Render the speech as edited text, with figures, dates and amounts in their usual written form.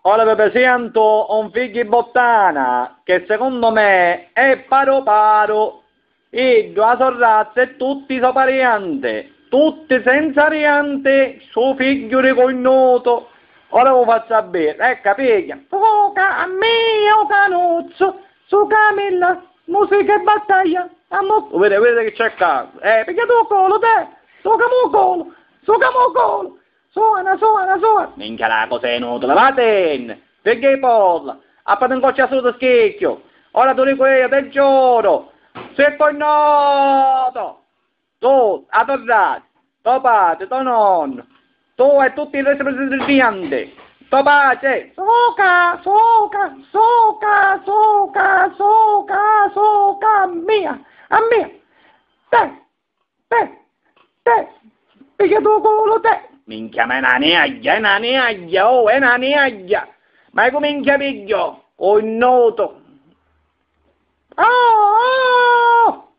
Ora vi presento un figlio di bottana che secondo me è paro paro. E due sorrazze e tutti so pariante, tutti senza riante, suo figlio ricognoto. Ora lo faccio sapere, capiglia. Fuoca a mio canuzzo, su Camilla, musica e battaglia. Vedete che c'è caso. Perché tu colo te, tocca mo colo, tocca mo colo. Suona. Minchia la cosa è inutile, levate, perché polla, a parte un goccia solo da schicchio, ora tu dico io, te giuro, sei cognato, tu, a tornare, tuo padre, tuo nonno, tu e tutti i restanti, tuo padre, soca, mia, te, perché tu culo te. Minchia, ma è una neaglia, oh, è una neaglia. Ma come minchia piglio? Oh, noto. Oh!